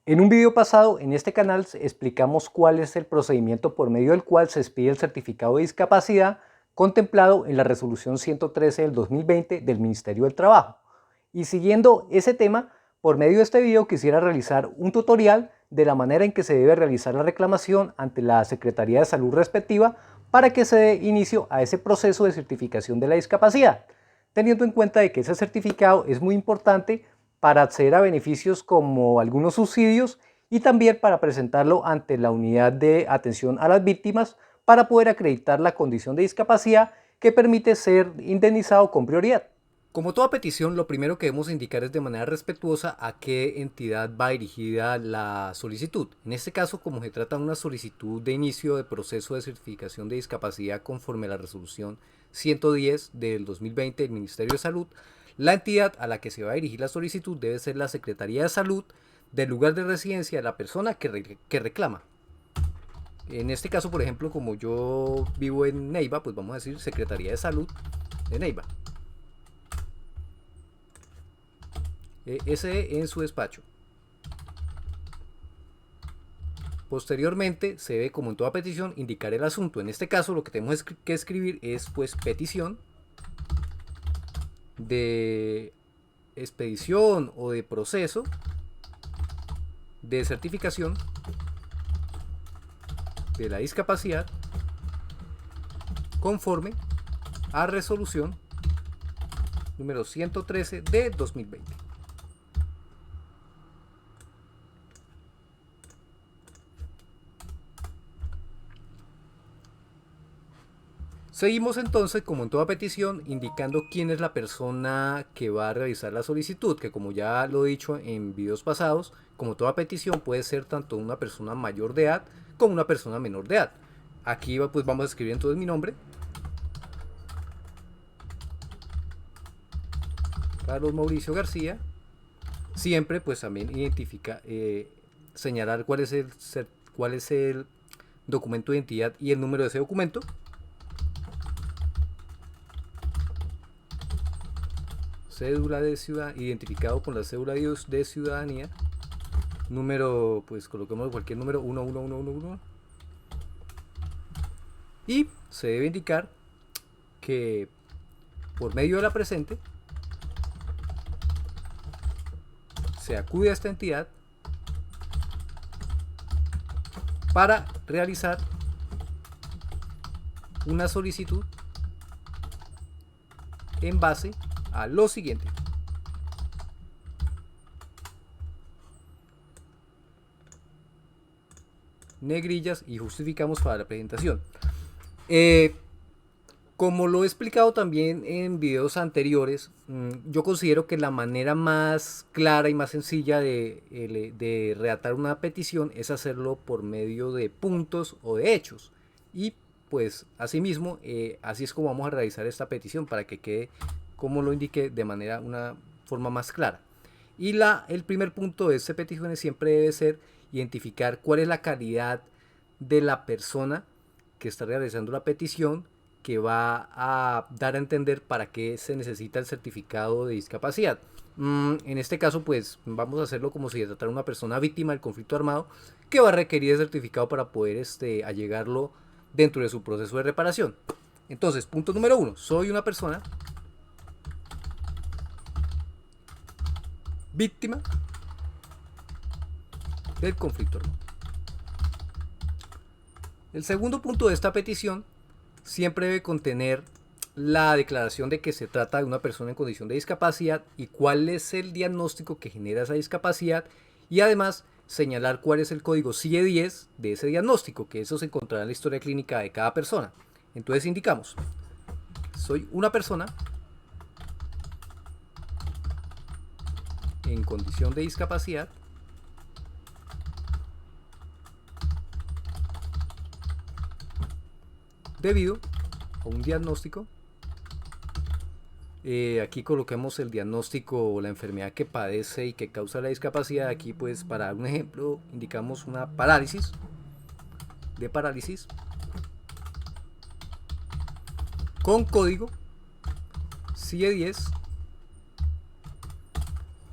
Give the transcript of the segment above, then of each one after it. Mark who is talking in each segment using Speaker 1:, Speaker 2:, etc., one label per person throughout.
Speaker 1: En un video pasado en este canal explicamos cuál es el procedimiento por medio del cual se expide el certificado de discapacidad contemplado en la resolución 113 del 2020 del Ministerio del Trabajo. Y siguiendo ese tema, por medio de este video quisiera realizar un tutorial de la manera en que se debe realizar la reclamación ante la Secretaría de Salud respectiva para que se dé inicio a ese proceso de certificación de la discapacidad, teniendo en cuenta de que ese certificado es muy importante para acceder a beneficios como algunos subsidios y también para presentarlo ante la unidad de atención a las víctimas para poder acreditar la condición de discapacidad que permite ser indemnizado con prioridad.
Speaker 2: Como toda petición, lo primero que debemos indicar es de manera respetuosa a qué entidad va dirigida la solicitud. En este caso, como se trata de una solicitud de inicio de proceso de certificación de discapacidad conforme a la resolución 110 del 2020 del Ministerio de Salud, la entidad a la que se va a dirigir la solicitud debe ser la Secretaría de Salud del lugar de residencia de la persona que reclama. En este caso, por ejemplo, como yo vivo en Neiva, pues vamos a decir Secretaría de Salud de Neiva. Ese en su despacho. Posteriormente se debe, como en toda petición, indicar el asunto. En este caso lo que tenemos que escribir es pues petición de expedición o de proceso de certificación de la discapacidad conforme a resolución número 113 de 2020. Seguimos entonces, como en toda petición, indicando quién es la persona que va a realizar la solicitud, que como ya lo he dicho en videos pasados, como toda petición puede ser tanto una persona mayor de edad como una persona menor de edad. Aquí pues vamos a escribir entonces mi nombre, Carlos Mauricio García. Siempre pues también señalar cuál es el documento de identidad y el número de ese documento. Cédula de ciudad, identificado con la cédula de ciudadanía, número, pues coloquemos cualquier número, 11111, y se debe indicar que por medio de la presente se acude a esta entidad para realizar una solicitud en base a lo siguiente. Negrillas y justificamos para la presentación. Como lo he explicado también en videos anteriores, yo considero que la manera más clara y más sencilla de redactar una petición es hacerlo por medio de puntos o de hechos. Y pues asimismo, así es como vamos a realizar esta petición para que quede, como lo indiqué, de una forma más clara. Y el primer punto de esta petición siempre debe ser identificar cuál es la calidad de la persona que está realizando la petición, que va a dar a entender para qué se necesita el certificado de discapacidad. En este caso pues vamos a hacerlo como si se tratara de una persona víctima del conflicto armado que va a requerir el certificado para poder allegarlo dentro de su proceso de reparación. Entonces, punto número 1, soy una persona víctima del conflicto armado. El segundo punto de esta petición siempre debe contener la declaración de que se trata de una persona en condición de discapacidad y cuál es el diagnóstico que genera esa discapacidad, y además señalar cuál es el código CIE-10 de ese diagnóstico, que eso se encontrará en la historia clínica de cada persona. Entonces indicamos, soy una persona en condición de discapacidad debido a un diagnóstico. Aquí coloquemos el diagnóstico o la enfermedad que padece y que causa la discapacidad. Aquí pues para un ejemplo indicamos una parálisis con código CIE-10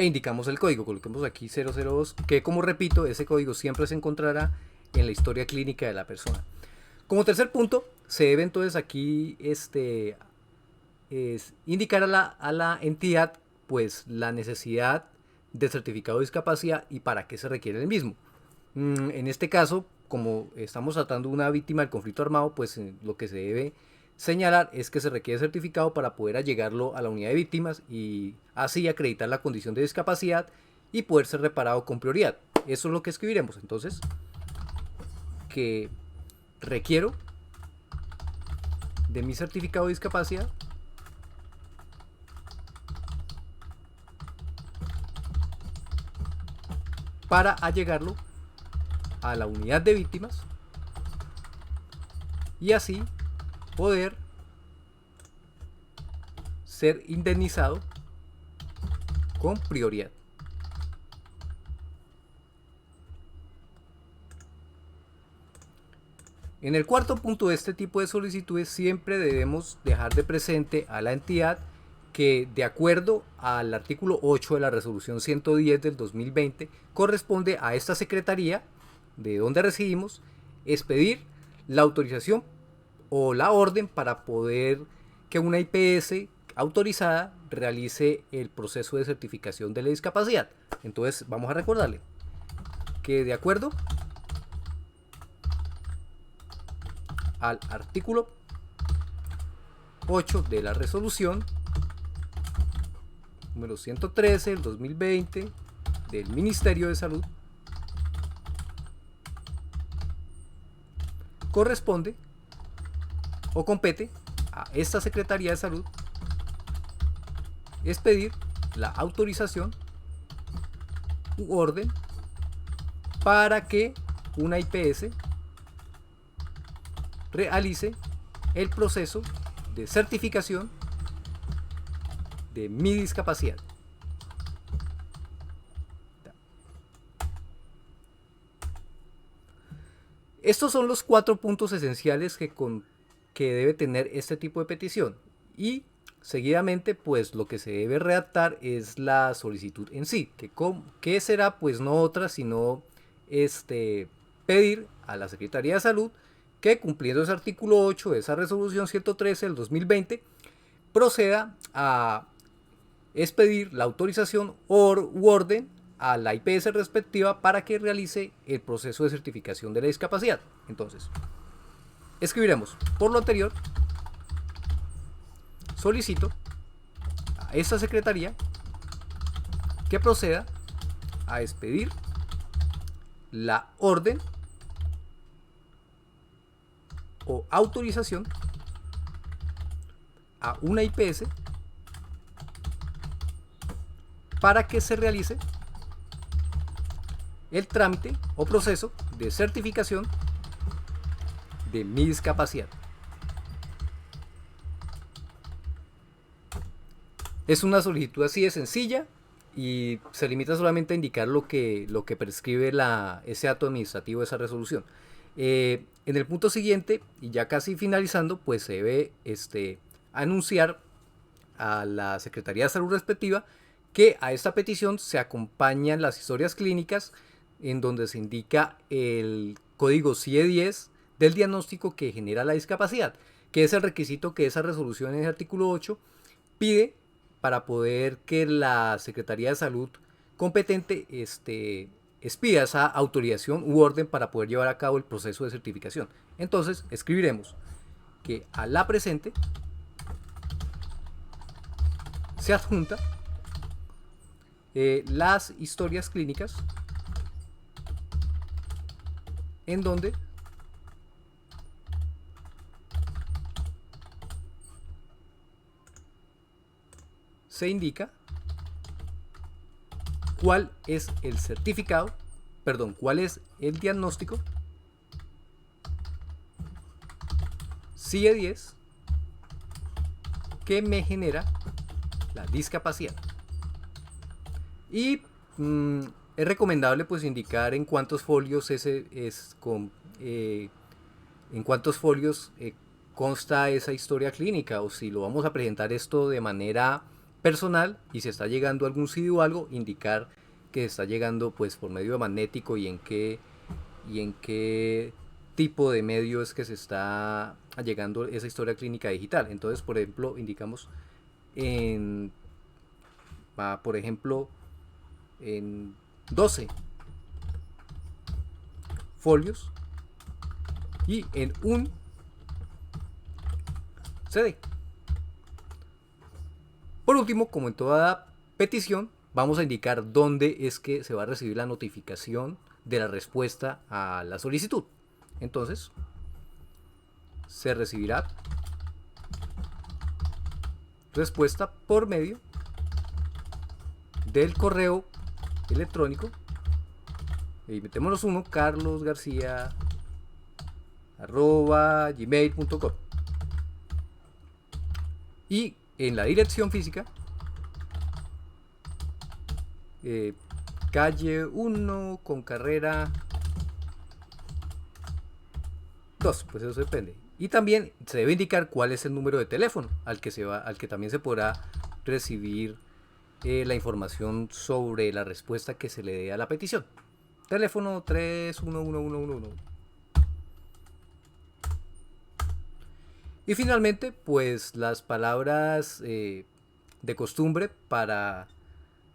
Speaker 2: e indicamos el código. Coloquemos aquí 002, que como repito, ese código siempre se encontrará en la historia clínica de la persona. Como tercer punto, se debe entonces aquí es indicar a la entidad pues la necesidad de certificado de discapacidad y para qué se requiere el mismo. En este caso, como estamos tratando de una víctima del conflicto armado, pues lo que se debe señalar es que se requiere certificado para poder allegarlo a la unidad de víctimas y así acreditar la condición de discapacidad y poder ser reparado con prioridad. Eso es lo que escribiremos. Entonces, que requiero de mi certificado de discapacidad para allegarlo a la unidad de víctimas y así poder ser indemnizado con prioridad. En el cuarto punto de este tipo de solicitudes siempre debemos dejar de presente a la entidad que, de acuerdo al artículo 8 de la resolución 110 del 2020, corresponde a esta secretaría de donde residimos expedir la autorización o la orden para poder que una IPS autorizada realice el proceso de certificación de la discapacidad. Entonces vamos a recordarle que, de acuerdo al artículo 8 de la resolución número 113 del 2020 del Ministerio de Salud, corresponde o compete a esta Secretaría de Salud expedir la autorización u orden para que una IPS realice el proceso de certificación de mi discapacidad. Estos son los 4 puntos esenciales que debe tener este tipo de petición, y seguidamente pues lo que se debe redactar es la solicitud en sí, que será pues no otra sino pedir a la Secretaría de Salud que, cumpliendo ese artículo 8 de esa resolución 113 del 2020, proceda a expedir la autorización u orden a la IPS respectiva para que realice el proceso de certificación de la discapacidad. Entonces, escribiremos: por lo anterior, solicito a esta secretaría que proceda a expedir la orden o autorización a una IPS para que se realice el trámite o proceso de certificación de mi discapacidad. Es una solicitud así de sencilla y se limita solamente a indicar lo que prescribe ese acto administrativo de esa resolución. En el punto siguiente, y ya casi finalizando, pues se debe anunciar a la Secretaría de Salud respectiva que a esta petición se acompañan las historias clínicas en donde se indica el código CIE-10 del diagnóstico que genera la discapacidad, que es el requisito que esa resolución en el artículo 8 pide para poder que la Secretaría de Salud competente expida esa autorización u orden para poder llevar a cabo el proceso de certificación. Entonces escribiremos que a la presente se adjunta las historias clínicas en donde se indica cuál es el certificado, cuál es el diagnóstico CIE-10 que me genera la discapacidad. Y es recomendable pues indicar en cuántos folios en cuántos folios consta esa historia clínica, o si lo vamos a presentar esto de manera personal, y si está llegando algún CD o algo, indicar que está llegando pues por medio de magnético y en qué tipo de medio es que se está llegando esa historia clínica digital. Entonces, por ejemplo, indicamos en, por ejemplo, en 12 folios y en un CD. Por último, como en toda petición, vamos a indicar dónde es que se va a recibir la notificación de la respuesta a la solicitud. Entonces, se recibirá respuesta por medio del correo electrónico. Y metémonos uno, carlosgarcia@gmail.com. Y en la dirección física, calle 1 con carrera 2, pues eso depende. Y también se debe indicar cuál es el número de teléfono al que también se podrá recibir la información sobre la respuesta que se le dé a la petición. Teléfono 311111. Y finalmente, pues las palabras de costumbre para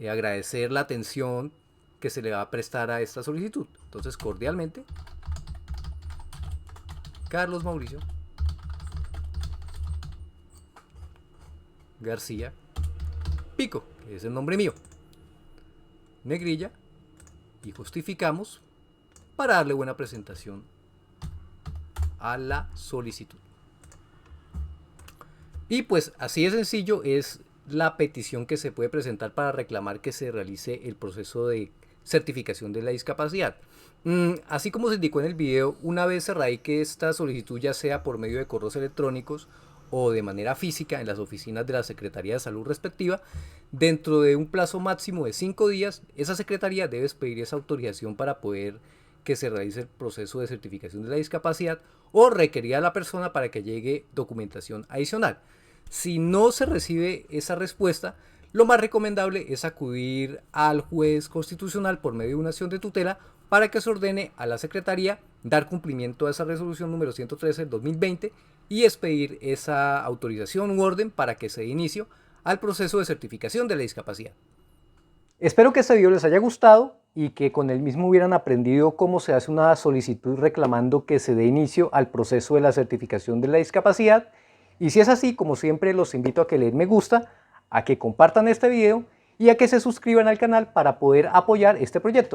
Speaker 2: agradecer la atención que se le va a prestar a esta solicitud. Entonces, cordialmente, Carlos Mauricio García Pico, que es el nombre mío, negrilla, y justificamos para darle buena presentación a la solicitud. Y pues así de sencillo es la petición que se puede presentar para reclamar que se realice el proceso de certificación de la discapacidad. Así como se indicó en el video, una vez se radique esta solicitud, ya sea por medio de correos electrónicos o de manera física en las oficinas de la Secretaría de Salud respectiva, dentro de un plazo máximo de 5 días, esa secretaría debe pedir esa autorización para poder que se realice el proceso de certificación de la discapacidad o requerir a la persona para que llegue documentación adicional. Si no se recibe esa respuesta, lo más recomendable es acudir al juez constitucional por medio de una acción de tutela para que se ordene a la Secretaría dar cumplimiento a esa resolución número 113 del 2020 y expedir esa autorización u orden para que se dé inicio al proceso de certificación de la discapacidad.
Speaker 1: Espero que este video les haya gustado y que con el mismo hubieran aprendido cómo se hace una solicitud reclamando que se dé inicio al proceso de la certificación de la discapacidad. Y si es así, como siempre, los invito a que le den me gusta, a que compartan este video y a que se suscriban al canal para poder apoyar este proyecto.